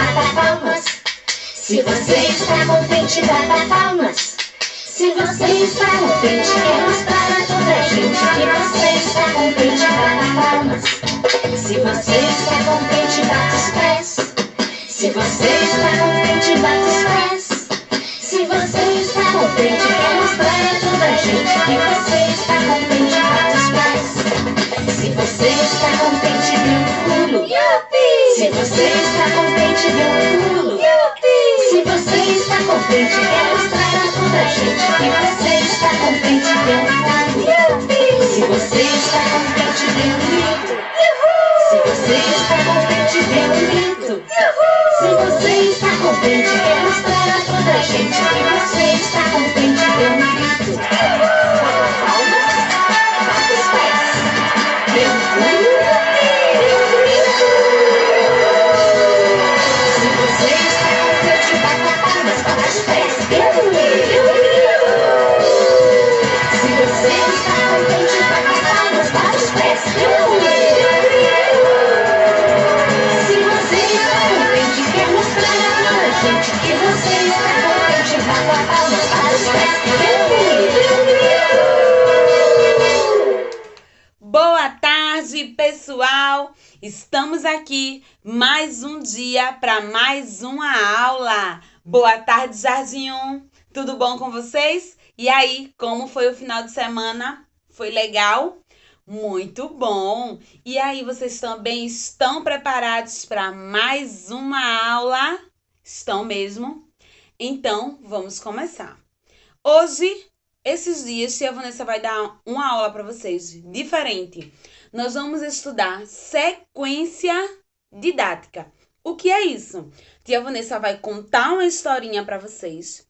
bata palmas. Se você está contente, bata palmas. Se você está contente, quer mostrar a toda a gente que você está contente, bata palmas. Se você está contente, bate os pés. Se você está contente, bate os pés. Se você está contente, quer mostrar a toda a gente que você está contente, bate os pés. Se você está contente, dê um pulo. Yupi! Se você está contente, dê um pulo. Yupi! Se você está contente, quer mostrar a toda a gente que você está contente, dê um pulo. Yupi! Se você está contente, dê um grito. Se você está contente, dê um grito. Se você está contente, quer mostrar a toda a gente que você está contente, dê um grito. Bata palmas, bata os pés. Dê um pulo, dê um grito. Se você está contente, bata palmas, bata os pés. Dê um grito. Se você está contente, bata palmas, bata os pés. Dê um grito. Se você está contente, quer mostrar a toda a gente que você está contente, bata palmas, bata os pés. Dê um grito. Boa tarde, pessoal! Estamos aqui mais um dia para mais uma aula. Boa tarde, Jardim 1. Tudo bom com vocês? E aí, como foi o final de semana? Foi legal? Muito bom! E aí, vocês também estão preparados para mais uma aula? Estão mesmo? Então, vamos começar. Hoje, esses dias, tia Vanessa vai dar uma aula para vocês diferente. Nós vamos estudar sequência didática. O que é isso? Tia Vanessa vai contar uma historinha para vocês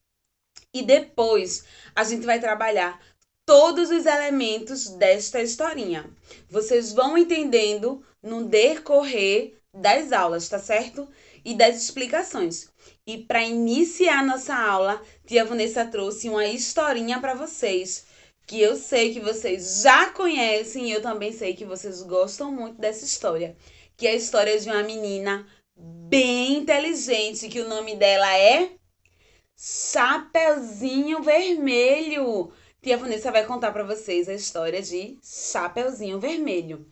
e depois a gente vai trabalhar todos os elementos desta historinha. Vocês vão entendendo no decorrer das aulas, tá certo? E das explicações. E para iniciar nossa aula, tia Vanessa trouxe uma historinha para vocês, que eu sei que vocês já conhecem e eu também sei que vocês gostam muito dessa história, que é a história de uma menina bem inteligente, que o nome dela é Chapeuzinho Vermelho. Tia Vanessa vai contar para vocês a história de Chapeuzinho Vermelho.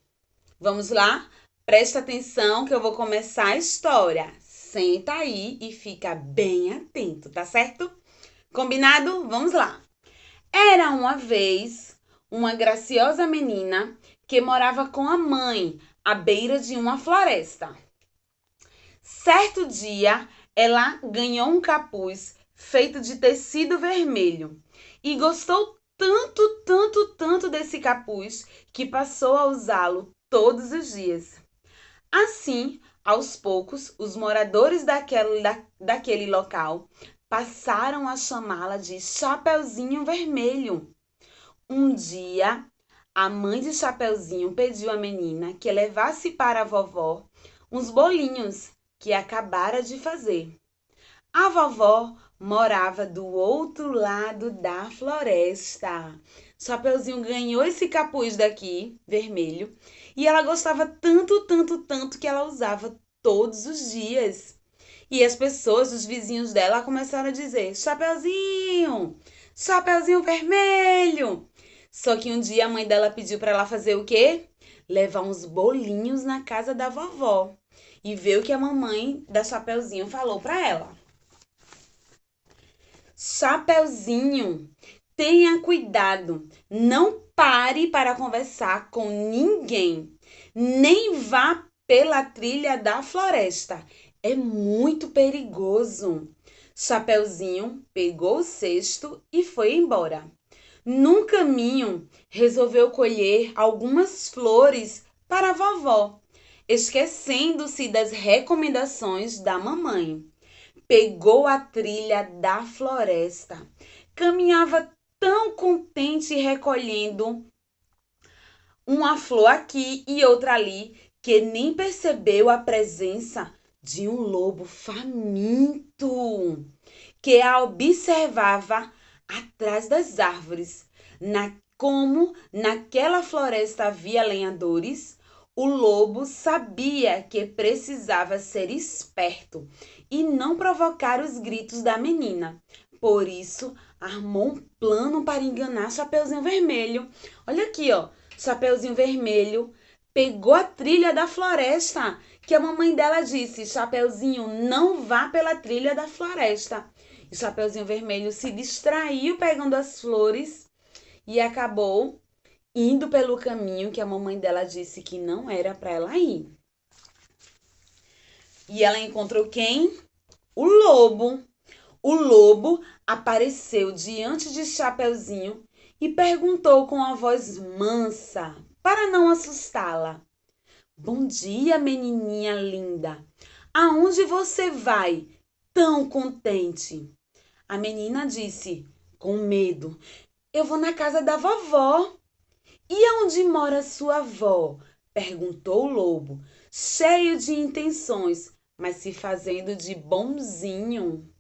Vamos lá? Presta atenção que eu vou começar a história. Senta aí e fica bem atento, tá certo? Combinado? Vamos lá. Era uma vez uma graciosa menina que morava com a mãe à beira de uma floresta. Certo dia, ela ganhou um capuz feito de tecido vermelho e gostou tanto desse capuz que passou a usá-lo todos os dias. Assim, aos poucos, os moradores daquele local passaram a chamá-la de Chapeuzinho Vermelho. Um dia, a mãe de Chapeuzinho pediu à menina que levasse para a vovó uns bolinhos que acabara de fazer. A vovó morava do outro lado da floresta. Chapeuzinho ganhou esse capuz daqui, vermelho, e ela gostava tanto que ela usava todos os dias. E as pessoas, os vizinhos dela, começaram a dizer: Chapeuzinho, Chapeuzinho Vermelho. Só que um dia a mãe dela pediu para ela fazer o quê? Levar uns bolinhos na casa da vovó e ver o que a mamãe da Chapeuzinho falou para ela. Chapeuzinho, tenha cuidado, não pare para conversar com ninguém, nem vá pela trilha da floresta, é muito perigoso. Chapeuzinho pegou o cesto e foi embora. Num caminho, resolveu colher algumas flores para a vovó, esquecendo-se das recomendações da mamãe. Pegou a trilha da floresta. Caminhava tão contente recolhendo uma flor aqui e outra ali, que nem percebeu a presença de um lobo faminto, que a observava atrás das árvores. Como naquela floresta havia lenhadores, O lobo sabia que precisava ser esperto e não provocar os gritos da menina. Por isso, armou um plano para enganar Chapeuzinho Vermelho. Olha aqui, ó. Chapeuzinho Vermelho pegou a trilha da floresta, que a mamãe dela disse: Chapeuzinho, não vá pela trilha da floresta. E Chapeuzinho Vermelho se distraiu pegando as flores e acabou indo pelo caminho que a mamãe dela disse que não era para ela ir. E ela encontrou quem? O lobo. O lobo apareceu diante de Chapeuzinho e perguntou com a voz mansa, para não assustá-la: Bom dia, menininha linda. Aonde você vai, tão contente? A menina disse, com medo: Eu vou na casa da vovó. E aonde mora sua avó? Perguntou o lobo, cheio de intenções, mas se fazendo de bonzinho.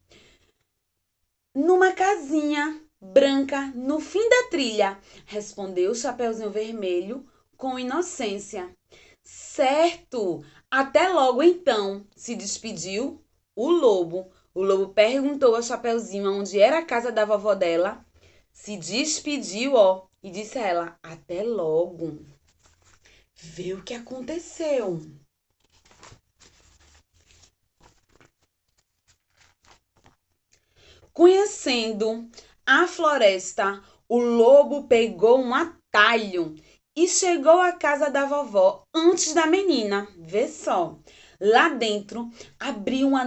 Numa casinha branca no fim da trilha, respondeu o Chapeuzinho Vermelho com inocência. Certo, até logo então, se despediu o lobo. O lobo perguntou ao Chapeuzinho onde era a casa da vovó dela, se despediu, ó, e disse a ela, até logo. Vê o que aconteceu. Conhecendo a floresta, o lobo pegou um atalho e chegou à casa da vovó antes da menina. Vê só. Lá dentro, abriu uma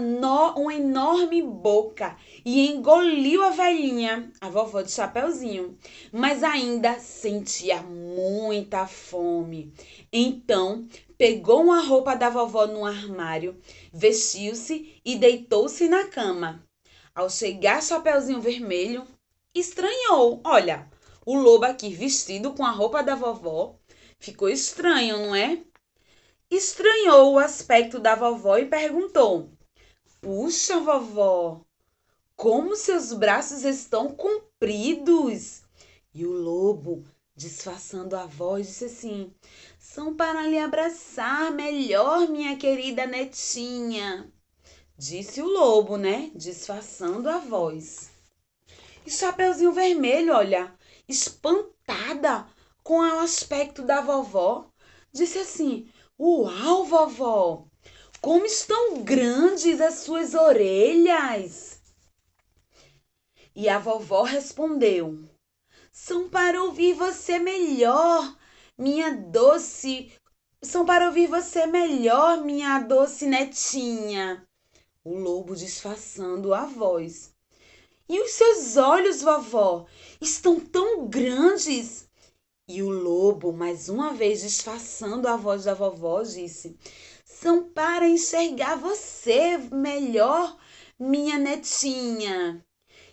enorme boca e engoliu a velhinha, a vovó de Chapeuzinho, mas ainda sentia muita fome. Então, pegou uma roupa da vovó no armário, vestiu-se e deitou-se na cama. Ao chegar Chapeuzinho Vermelho, estranhou. Olha, o lobo aqui vestido com a roupa da vovó. Ficou estranho, não é? Estranhou o aspecto da vovó e perguntou: Puxa, vovó, como seus braços estão compridos? E o lobo, disfarçando a voz, disse assim: São para lhe abraçar melhor, minha querida netinha. Disse o lobo, né? Disfarçando a voz. E Chapeuzinho Vermelho, olha, espantada com o aspecto da vovó, disse assim: Uau, vovó, como estão grandes as suas orelhas! E a vovó respondeu: São para ouvir você melhor, minha doce. São para ouvir você melhor, minha doce netinha. O lobo disfarçando a voz. E os seus olhos, vovó, estão tão grandes. E o lobo, mais uma vez disfarçando a voz da vovó, disse: São para enxergar você melhor, minha netinha.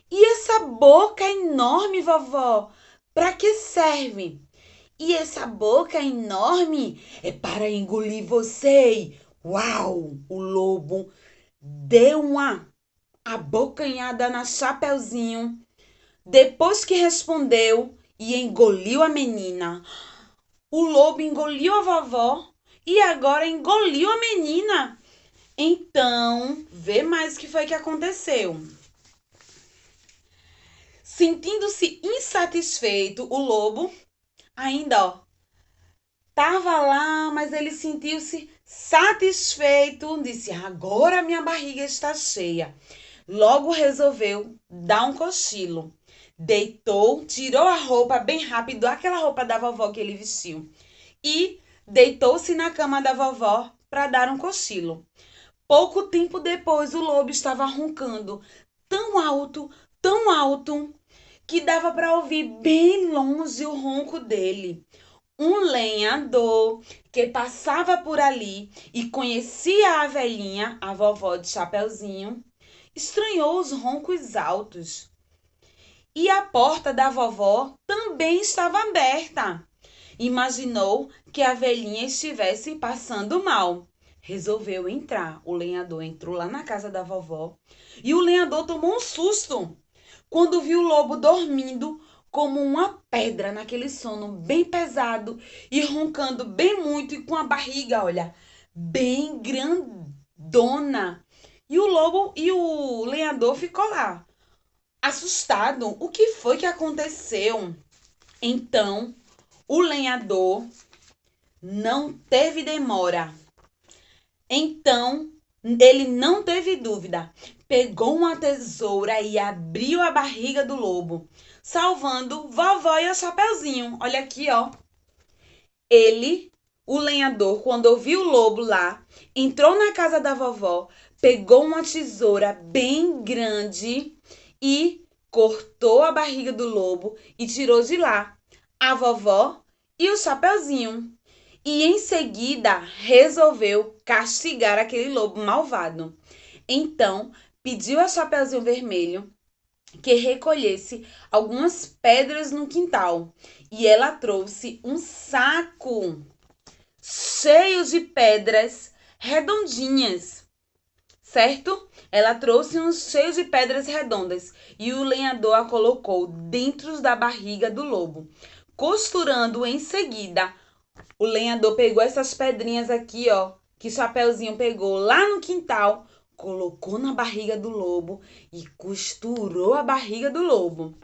E essa boca enorme, vovó, para que serve? E essa boca enorme é para engolir você. Uau! O lobo deu uma abocanhada na Chapeuzinho. Depois que respondeu, e engoliu a menina. O lobo engoliu a vovó e agora engoliu a menina. Então, vê mais o que foi que aconteceu. Sentindo-se insatisfeito, o lobo ainda, ó, tava lá, mas ele sentiu-se satisfeito. Disse: agora minha barriga está cheia. Logo resolveu dar um cochilo. Deitou, tirou a roupa bem rápido, aquela roupa da vovó que ele vestiu, e deitou-se na cama da vovó para dar um cochilo. Pouco tempo depois, o lobo estava roncando tão alto, que dava para ouvir bem longe o ronco dele. Um lenhador que passava por ali e conhecia a velhinha, a vovó de Chapeuzinho, estranhou os roncos altos. E a porta da vovó também estava aberta. Imaginou que a velhinha estivesse passando mal. Resolveu entrar. O lenhador entrou lá na casa da vovó e o lenhador tomou um susto quando viu o lobo dormindo como uma pedra naquele sono bem pesado e roncando bem muito e com a barriga, olha, bem grandona. E o lobo e o lenhador ficou lá, assustado. O que foi que aconteceu? Então, o lenhador não teve demora. Então, ele não teve dúvida. Pegou uma tesoura e abriu a barriga do lobo, salvando vovó e o Chapeuzinho. Olha aqui, ó. Ele, o lenhador, quando ouviu o lobo lá, entrou na casa da vovó, pegou uma tesoura bem grande e cortou a barriga do lobo e tirou de lá a vovó e o Chapeuzinho. E em seguida resolveu castigar aquele lobo malvado. Então pediu a Chapeuzinho Vermelho que recolhesse algumas pedras no quintal. E ela trouxe um saco cheio de pedras redondinhas, certo? Ela trouxe um cheio de pedras redondas e o lenhador a colocou dentro da barriga do lobo, costurando em seguida. O lenhador pegou essas pedrinhas aqui, ó, que Chapeuzinho pegou lá no quintal, colocou na barriga do lobo e costurou a barriga do lobo.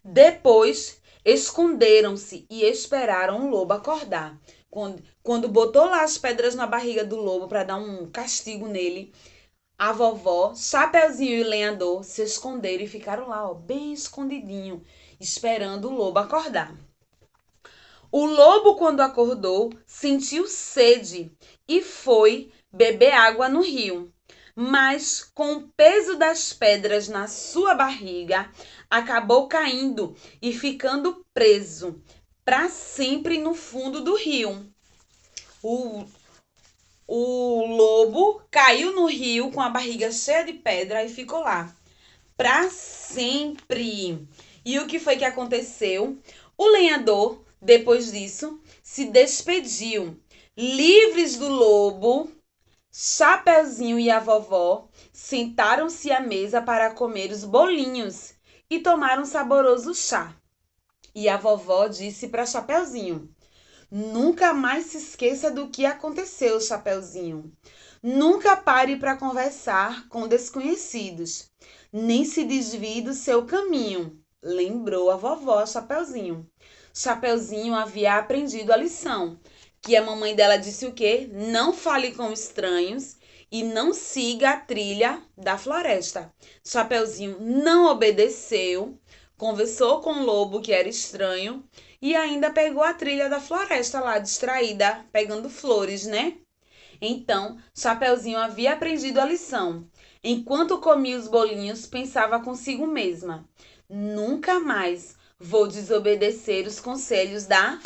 Depois, esconderam-se e esperaram o lobo acordar. Quando botou lá as pedras na barriga do lobo para dar um castigo nele, a vovó, Chapeuzinho e o lenhador se esconderam e ficaram lá, ó, bem escondidinho, esperando o lobo acordar. O lobo, quando acordou, sentiu sede e foi beber água no rio. Mas, com o peso das pedras na sua barriga, acabou caindo e ficando preso para sempre no fundo do rio. O lobo caiu no rio com a barriga cheia de pedra e ficou lá para sempre. E o que foi que aconteceu? O lenhador, depois disso, se despediu. Livres do lobo, Chapeuzinho e a vovó sentaram-se à mesa para comer os bolinhos e tomar um saboroso chá. E a vovó disse para Chapeuzinho: nunca mais se esqueça do que aconteceu, Chapeuzinho. Nunca pare para conversar com desconhecidos, nem se desvie do seu caminho, lembrou a vovó Chapeuzinho. Chapeuzinho havia aprendido a lição, que a mamãe dela disse o quê? Não fale com estranhos e não siga a trilha da floresta. Chapeuzinho não obedeceu, conversou com o lobo que era estranho e ainda pegou a trilha da floresta lá, distraída, pegando flores, né? Então, Chapeuzinho havia aprendido a lição. Enquanto comia os bolinhos, pensava consigo mesma: nunca mais vou desobedecer os conselhos da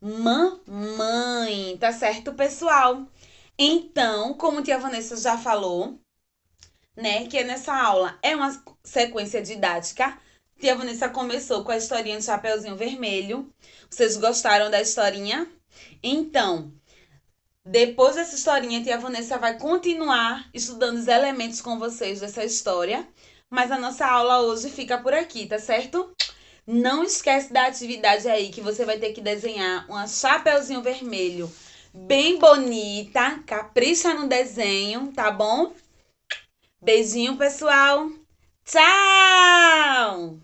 mamãe. Tá certo, pessoal? Então, como tia Vanessa já falou, né, que nessa aula é uma sequência didática. Tia Vanessa começou com a historinha de Chapeuzinho Vermelho. Vocês gostaram da historinha? Então, depois dessa historinha, tia Vanessa vai continuar estudando os elementos com vocês dessa história. Mas a nossa aula hoje fica por aqui, tá certo? Não esquece da atividade aí, que você vai ter que desenhar um Chapeuzinho Vermelho bem bonita. Capricha no desenho, tá bom? Beijinho, pessoal. Tchau!